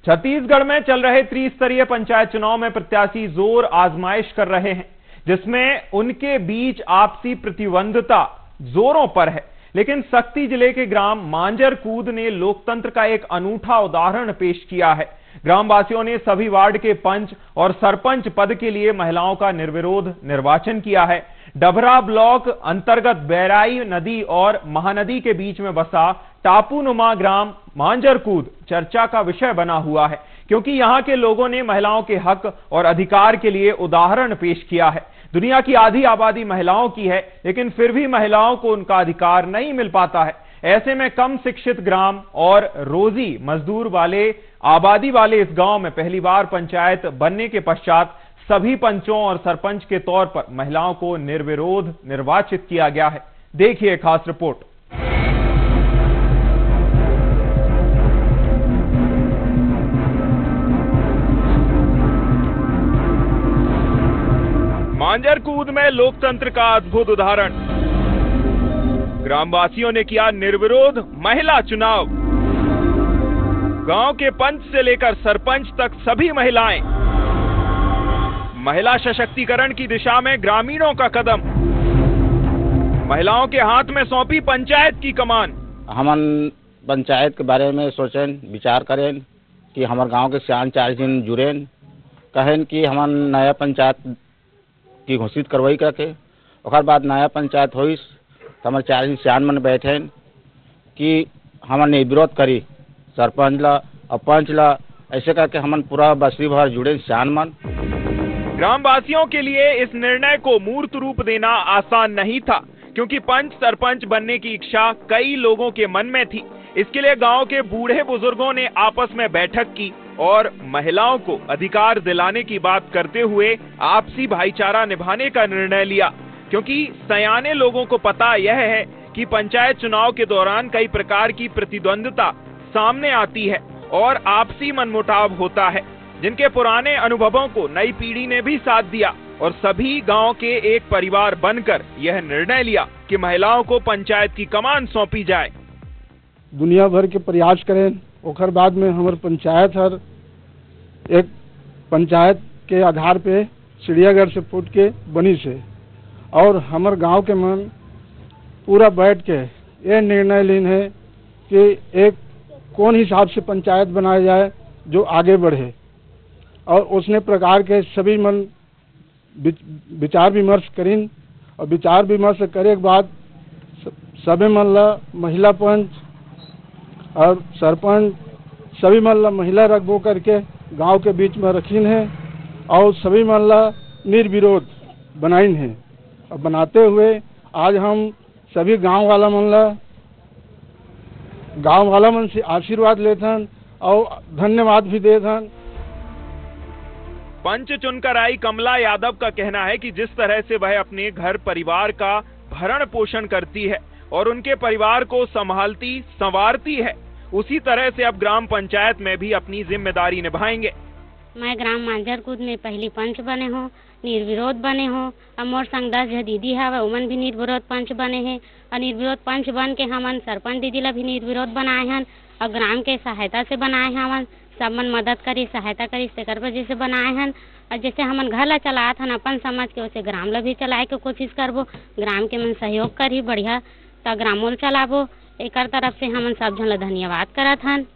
छत्तीसगढ़ में चल रहे त्रिस्तरीय पंचायत चुनाव में प्रत्याशी जोर आजमाइश कर रहे हैं, जिसमें उनके बीच आपसी प्रतिद्वंद्विता जोरों पर है। लेकिन सक्ती जिले के ग्राम मांजरकूद ने लोकतंत्र का एक अनूठा उदाहरण पेश किया है। ग्रामवासियों ने सभी वार्ड के पंच और सरपंच पद के लिए महिलाओं का निर्विरोध निर्वाचन किया है। डभरा ब्लॉक अंतर्गत बैराई नदी और महानदी के बीच में बसा टापूनुमा ग्राम मांजरकूद चर्चा का विषय बना हुआ है, क्योंकि यहां के लोगों ने महिलाओं के हक और अधिकार के लिए उदाहरण पेश किया है। दुनिया की आधी आबादी महिलाओं की है, लेकिन फिर भी महिलाओं को उनका अधिकार नहीं मिल पाता है। ऐसे में कम शिक्षित ग्राम और रोजी मजदूर वाले आबादी वाले इस गांव में पहली बार पंचायत बनने के पश्चात सभी पंचों और सरपंच के तौर पर महिलाओं को निर्विरोध निर्वाचित किया गया है। देखिए खास रिपोर्ट। मांजरकूद में लोकतंत्र का अद्भुत उदाहरण। ग्रामवासियों ने किया निर्विरोध महिला चुनाव। गांव के पंच से लेकर सरपंच तक सभी महिलाएं। महिला सशक्तिकरण की दिशा में ग्रामीणों का कदम। महिलाओं के हाथ में सौंपी पंचायत की कमान। हमन पंचायत के बारे में सोचें, विचार करें कि हमारे गांव के सियान चार जन जुड़ें, कहें कि हमन नया पंचायत की घोषित करवाई करके और बाद नया पंचायत होइस तो हमारे चार जन सियान मन बैठे कि हमन निर्विरोध करी सरपंच ला और पंच ला, ऐसे करके हमन पूरा बस्ती भर जुड़े सियान मन। ग्रामवासियों के लिए इस निर्णय को मूर्त रूप देना आसान नहीं था, क्योंकि पंच सरपंच बनने की इच्छा कई लोगों के मन में थी। इसके लिए गांव के बूढ़े बुजुर्गों ने आपस में बैठक की और महिलाओं को अधिकार दिलाने की बात करते हुए आपसी भाईचारा निभाने का निर्णय लिया, क्योंकि सयाने लोगों को पता यह है कि पंचायत चुनाव के दौरान कई प्रकार की प्रतिद्वंद्विता सामने आती है और आपसी मनमुटाव होता है, जिनके पुराने अनुभवों को नई पीढ़ी ने भी साथ दिया और सभी गांव के एक परिवार बनकर यह निर्णय लिया कि महिलाओं को पंचायत की कमान सौंपी जाए। दुनिया भर के प्रयास करें, ओकर बाद में हमारे पंचायत हर एक पंचायत के आधार पे चिड़ियाघर से फूट के बनी से, और हमारे गांव के मन पूरा बैठ के ये निर्णय लेन है कि एक कौन हिसाब से पंचायत बनाया जाए जो आगे बढ़े, और उसने प्रकार के सभी मन विचार विमर्श करें, और विचार विमर्श करे के बाद सभी मन ला महिला पंच और सरपंच सभी मन ला महिला रखबो करके गांव के बीच में रखीन है और सभी मन ला निर्विरोध बनाइन है। और बनाते हुए आज हम सभी गांव वाला मन से आशीर्वाद लेथन और धन्यवाद भी देथन। पंच चुनकर आई कमला यादव का कहना है कि जिस तरह से वह अपने घर परिवार का भरण पोषण करती है और उनके परिवार को संभालती संवारती है, उसी तरह से अब ग्राम पंचायत में भी अपनी जिम्मेदारी निभाएंगे। मैं ग्राम मांजरकूद में पहली पंच बने हूँ, निर्विरोध बने हूँ। अब मोर संग 10 दीदी है, उमन भी निर्विरोध पंच बने हैं, और निर्विरोध पंच बन के हमन सरपंच दीदी ला भी निर्विरोध बनाए हैं और ग्राम के सहायता से बनाए हैं। हमन सब मन मदद करी, सहायता करी, तेकर वजह से बनाए हैं। और जैसे हमन घर ला चलात हन अपन समझ के, वैसे ग्राम ला भी चलाए के कोशिश करबो। ग्राम के मन सहयोग करी बढ़िया तो ग्रामों चलाबो। एक तरफ से हमन सब जन ला धन्यवाद करत हन।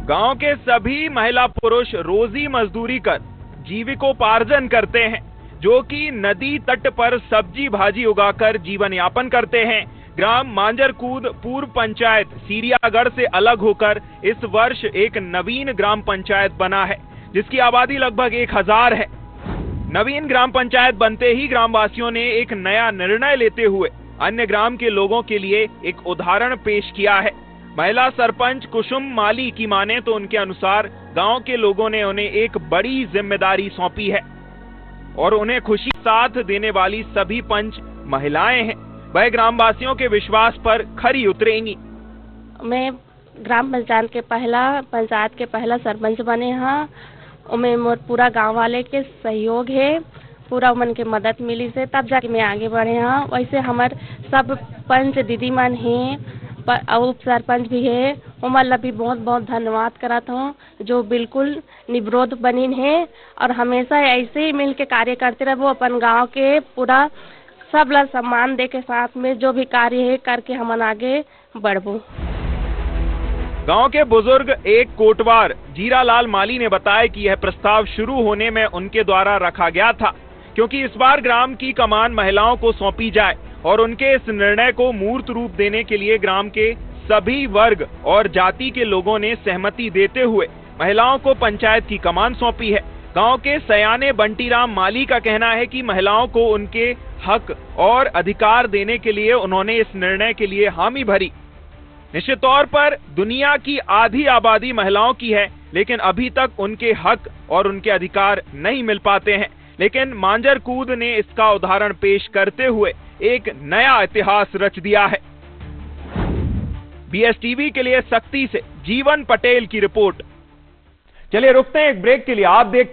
गांव के सभी महिला पुरुष रोजी मजदूरी कर जीविकोपार्जन करते हैं, जो कि नदी तट पर सब्जी भाजी उगाकर जीवन यापन करते हैं। ग्राम मांजरकूद पूर्व पंचायत सीरियागढ़ से अलग होकर इस वर्ष एक नवीन ग्राम पंचायत बना है, जिसकी आबादी लगभग 1000 है। नवीन ग्राम पंचायत बनते ही ग्रामवासियों ने एक नया निर्णय लेते हुए अन्य ग्राम के लोगों के लिए एक उदाहरण पेश किया है। महिला सरपंच कुसुम माली की माने तो उनके अनुसार गांव के लोगों ने उन्हें एक बड़ी जिम्मेदारी सौंपी है और उन्हें खुशी साथ देने वाली सभी पंच महिलाएं हैं। वह ग्रामवासियों के विश्वास पर खरी उतरेंगी। मैं ग्राम पंचायत के पहला सरपंच बने हाँ। उमें मोर पूरा गांव वाले के सहयोग है, पूरा मन के मदद मिली से तब जाके मैं आगे बढ़े हाँ। वैसे हमार सब पंच दीदी मन हैं, उप सरपंच भी है, उमल भी बहुत बहुत धन्यवाद करत हूँ, जो बिल्कुल निवृत्त बनी है और हमेशा ऐसे ही मिल के कार्य करते रहो। अपन गांव के पूरा सब ला सम्मान दे के साथ में जो भी कार्य है करके हम आगे बढ़बो। गांव के बुजुर्ग एक कोटवार जीरालाल माली ने बताया कि यह प्रस्ताव शुरू होने में उनके द्वारा रखा गया था, क्योंकि इस बार ग्राम की कमान महिलाओं को सौंपी जाए और उनके इस निर्णय को मूर्त रूप देने के लिए ग्राम के सभी वर्ग और जाति के लोगों ने सहमति देते हुए महिलाओं को पंचायत की कमान सौंपी है। गांव के सयाने बंटीराम माली का कहना है कि महिलाओं को उनके हक और अधिकार देने के लिए उन्होंने इस निर्णय के लिए हामी भरी। निश्चित तौर पर दुनिया की आधी आबादी महिलाओं की है, लेकिन अभी तक उनके हक और उनके अधिकार नहीं मिल पाते हैं। लेकिन मांजर कूद ने इसका उदाहरण पेश करते हुए एक नया इतिहास रच दिया है। BSTV के लिए शक्ति से जीवन पटेल की रिपोर्ट। चलिए रुकते हैं एक ब्रेक के लिए। आप देख